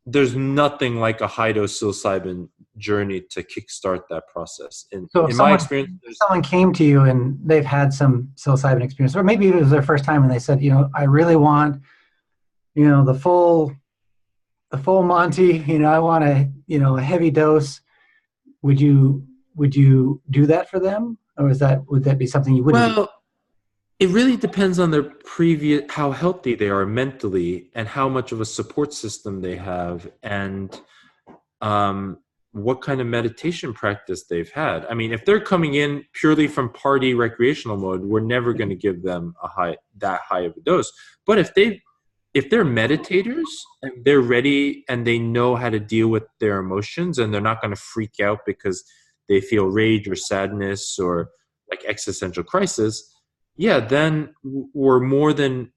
B: there's nothing like a high-dose psilocybin journey to kickstart that process. In my experience,
A: someone came to you and they've had some psilocybin experience, or maybe it was their first time and they said, I really want, the full Monty, I want a heavy dose. Would you do that for them, or would that be something you wouldn't?
B: Well, it really depends on their how healthy they are mentally and how much of a support system they have, and what kind of meditation practice they've had. If they're coming in purely from party recreational mode, we're never going to give them that high of a dose. But if they're meditators and they're ready and they know how to deal with their emotions and they're not going to freak out because they feel rage or sadness or like existential crisis, yeah, then the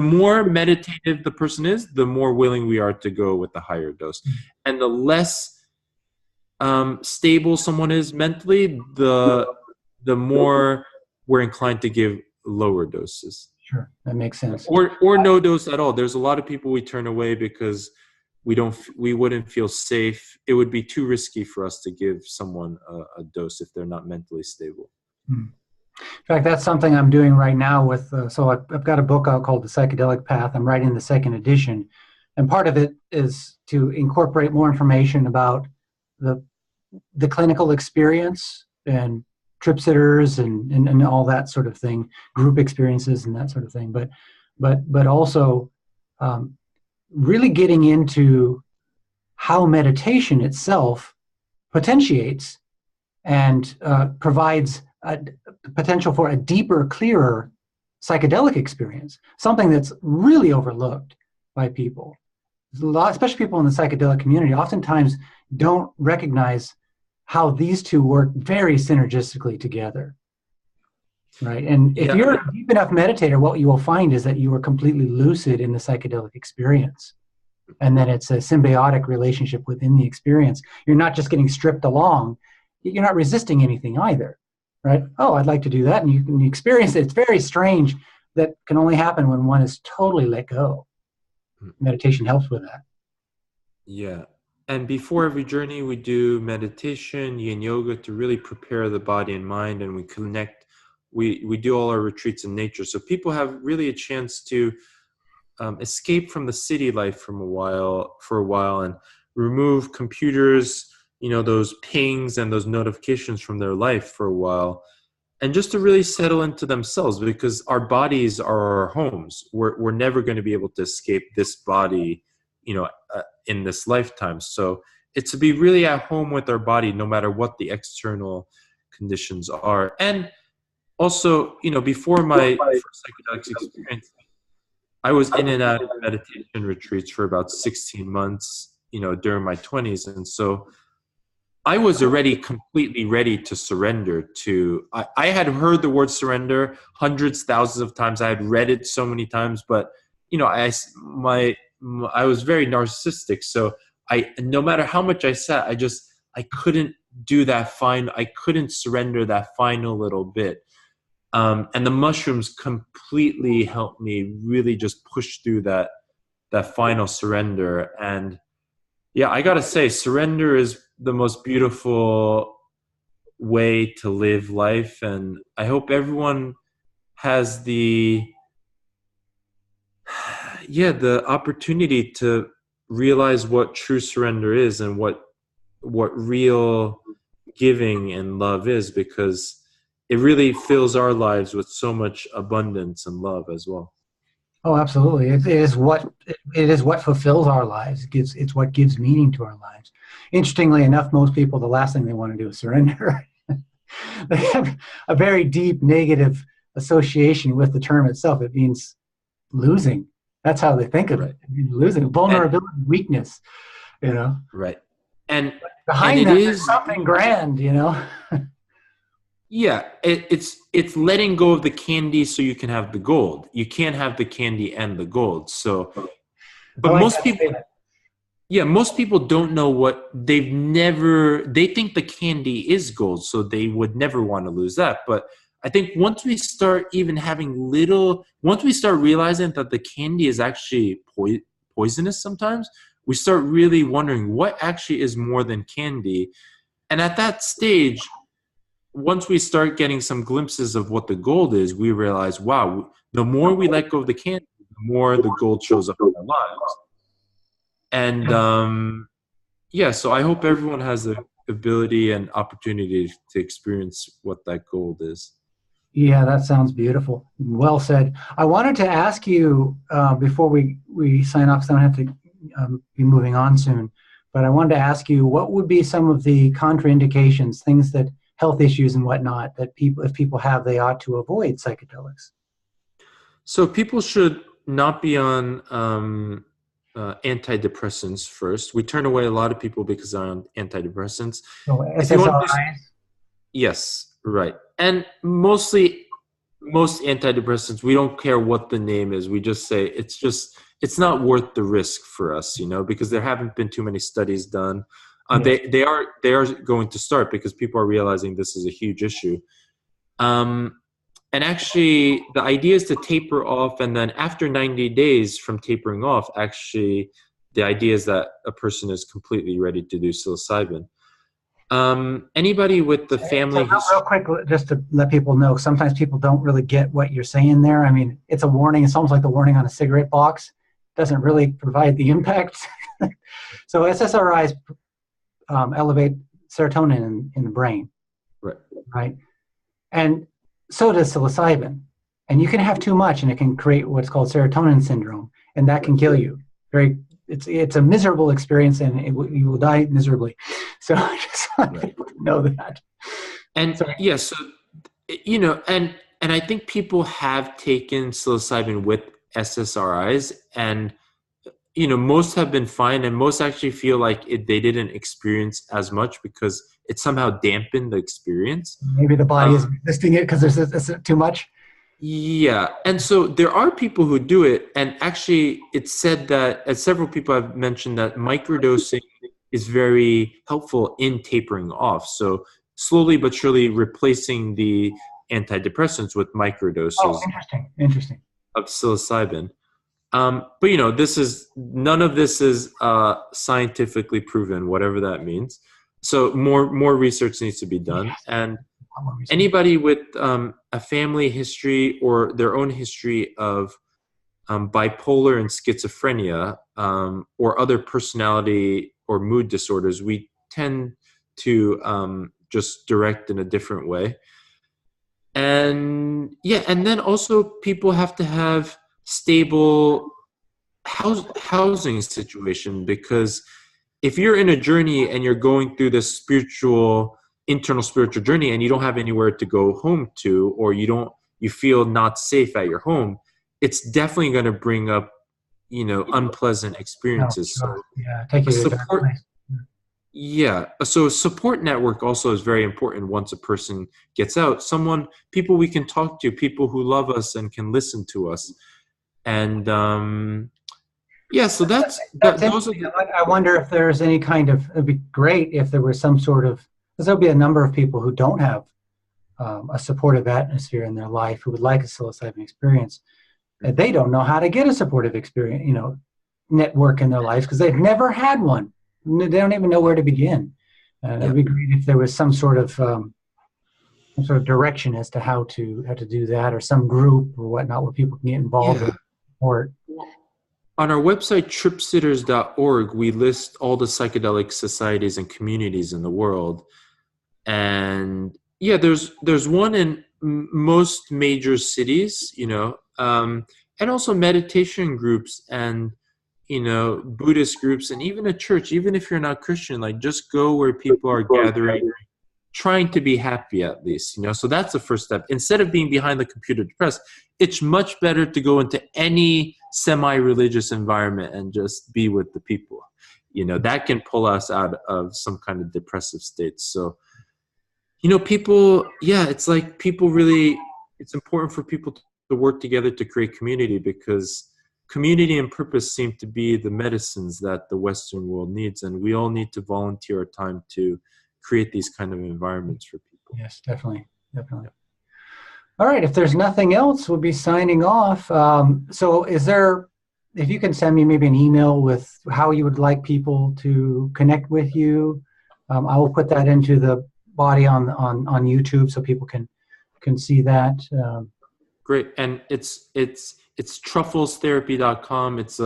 B: more meditative the person is, the more willing we are to go with the higher dose. And the less stable someone is mentally, the more we're inclined to give lower doses.
A: Sure, that makes sense.
B: Or no dose at all. There's a lot of people we turn away because we wouldn't feel safe. It would be too risky for us to give someone a dose if they're not mentally stable.
A: In fact, that's something I'm doing right now so I've got a book out called The Psychedelic Path. I'm writing the second edition. And part of it is to incorporate more information about the clinical experience and trip sitters and all that sort of thing, group experiences and that sort of thing. But also really getting into how meditation itself potentiates and provides a potential for a deeper, clearer psychedelic experience, something that's really overlooked by people. Especially people in the psychedelic community, oftentimes don't recognize how these two work very synergistically together, right? And if
B: Yeah,
A: you're a deep enough meditator, what you will find is that you are completely lucid in the psychedelic experience. And then it's a symbiotic relationship within the experience. You're not just getting stripped along. You're not resisting anything either, right? Oh, I'd like to do that. And you can experience it. It's very strange. That can only happen when one is totally let go. Meditation helps with that.
B: yeah. And before every journey, we do meditation, yin yoga to really prepare the body and mind, and we connect. We do all our retreats in nature, so people have really a chance to escape from the city life for a while, and remove computers, those pings and those notifications from their life for a while, and just to really settle into themselves, because our bodies are our homes. We're never going to be able to escape this body, in this lifetime. So it's to be really at home with our body, no matter what the external conditions are. And also, before my first psychedelics experience, I was in and out of meditation retreats for about 16 months, during my 20s. And so I was already completely ready to surrender to, I had heard the word surrender hundreds, thousands of times. I had read it so many times, but, I was very narcissistic. So no matter how much I sat, I couldn't do that I couldn't surrender that final little bit. And the mushrooms completely helped me really just push through that final surrender. And yeah, I gotta say, surrender is the most beautiful way to live life. And I hope everyone has the opportunity to realize what true surrender is, and what real giving and love is, because it really fills our lives with so much abundance and love as well.
A: Oh, absolutely. It is what fulfills our lives. It's what gives meaning to our lives. Interestingly enough, most people, the last thing they want to do is surrender. They have a very deep negative association with the term itself. It means losing. That's how they think of it. It means losing, vulnerability, weakness,
B: Right. And
A: behind that, there's something grand,
B: Yeah, it's letting go of the candy so you can have the gold. You can't have the candy and the gold. So, but most people don't know they think the candy is gold, so they would never want to lose that. But I think once we start realizing that the candy is actually poisonous sometimes, we start really wondering what actually is more than candy. And at that stage, once we start getting some glimpses of what the gold is, we realize, wow, the more we let go of the candy, the more the gold shows up in our lives. And so I hope everyone has the ability and opportunity to experience what that gold is.
A: Yeah, that sounds beautiful. Well said. I wanted to ask you before we sign off, because I don't have to be moving on soon, but I wanted to ask you, what would be some of the contraindications, things that health issues and whatnot that if people have, they ought to avoid psychedelics?
B: So people should not be on antidepressants first. We turn away a lot of people because they're on antidepressants.
A: So SSRIs?
B: Yes, right. And most antidepressants, we don't care what the name is. We just say it's not worth the risk for us, because there haven't been too many studies done. They are going to start, because people are realizing this is a huge issue. And actually, the idea is to taper off, and then after 90 days from tapering off, actually, the idea is that a person is completely ready to do psilocybin. Anybody with the family history.
A: Real quick, just to let people know, sometimes people don't really get what you're saying there. I mean, it's a warning. It's almost like the warning on a cigarette box. It doesn't really provide the impact. So SSRIs elevate serotonin in the brain. Right. And so does psilocybin. And you can have too much, and it can create what's called serotonin syndrome, and that can kill you. It's a miserable experience, and you will die miserably. So I just want people to know that.
B: And
A: Sorry.
B: yeah, so and I think people have taken psilocybin with SSRIs, and most have been fine, and most actually feel like they didn't experience as much because it somehow dampened the experience.
A: Maybe the body is
B: Um,
A: resisting it because there's too much.
B: yeah, and so there are people who do it, and actually, it's said that, as several people have mentioned, that microdosing is very helpful in tapering off. So slowly but surely replacing the antidepressants with
A: Oh,
B: microdoses
A: interesting. Interesting.
B: of psilocybin. But none of this is scientifically proven, whatever that means. So more research needs to be done,
A: Yes.
B: and
A: A lot more research.
B: anybody with a family history or their own history of bipolar and schizophrenia, or other personality or mood disorders, we tend to just direct in a different way. And yeah, and then also people have to have stable housing situation, because if you're in a journey and you're going through this internal spiritual journey, and you don't have anywhere to go home to, or you feel not safe at your home, it's definitely going to bring up unpleasant
A: Oh,
B: experiences.
A: sure.
B: So
A: Yeah, take
B: a
A: you to a dark
B: support
A: place.
B: yeah, so a support network also is very important once a person gets out. People we can talk to, people who love us and can listen to us. And yeah, so
A: That's
B: those are
A: interesting. I wonder if there's any kind of, it'd be great if there was some sort of, because there'll be a number of people who don't have a supportive atmosphere in their life who would like a psilocybin experience. And they don't know how to get a supportive experience, network in their lives because they've never had one. They don't even know where to begin. And
B: yeah.
A: it'd be great if there was some sort of direction as to how to do that, or some group or whatnot where people can get involved
B: Yeah.
A: and support.
B: On our website, tripsitters.org, we list all the psychedelic societies and communities in the world. And yeah, there's one in most major cities, and also meditation groups, and Buddhist groups, and even a church. Even if you're not Christian, like, just go where people are gathering, trying to be happy, at least. So that's the first step. Instead of being behind the computer depressed, it's much better to go into any semi-religious environment and just be with the people. That can pull us out of some kind of depressive state. So people, yeah, it's like it's important for people to work together to create community, because community and purpose seem to be the medicines that the Western world needs, and we all need to volunteer our time to create these kind of environments for people.
A: Yes, definitely. Definitely. All right. If there's nothing else, we'll be signing off. So if you can send me maybe an email with how you would like people to connect with you, I will put that into the body on YouTube so people can see that.
B: Great. And it's trufflestherapy.com. It's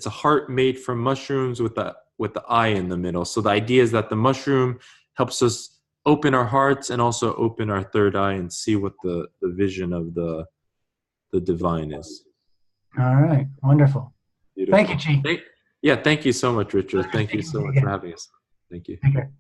B: a heart made from mushrooms with the eye in the middle. So the idea is that the mushroom helps us open our hearts and also open our third eye and see what the vision of the divine is.
A: All right. Wonderful.
B: Beautiful.
A: Thank you, Chi.
B: Thank you so much, Richard. Thank you so much for having us. Thank you.
A: Take care.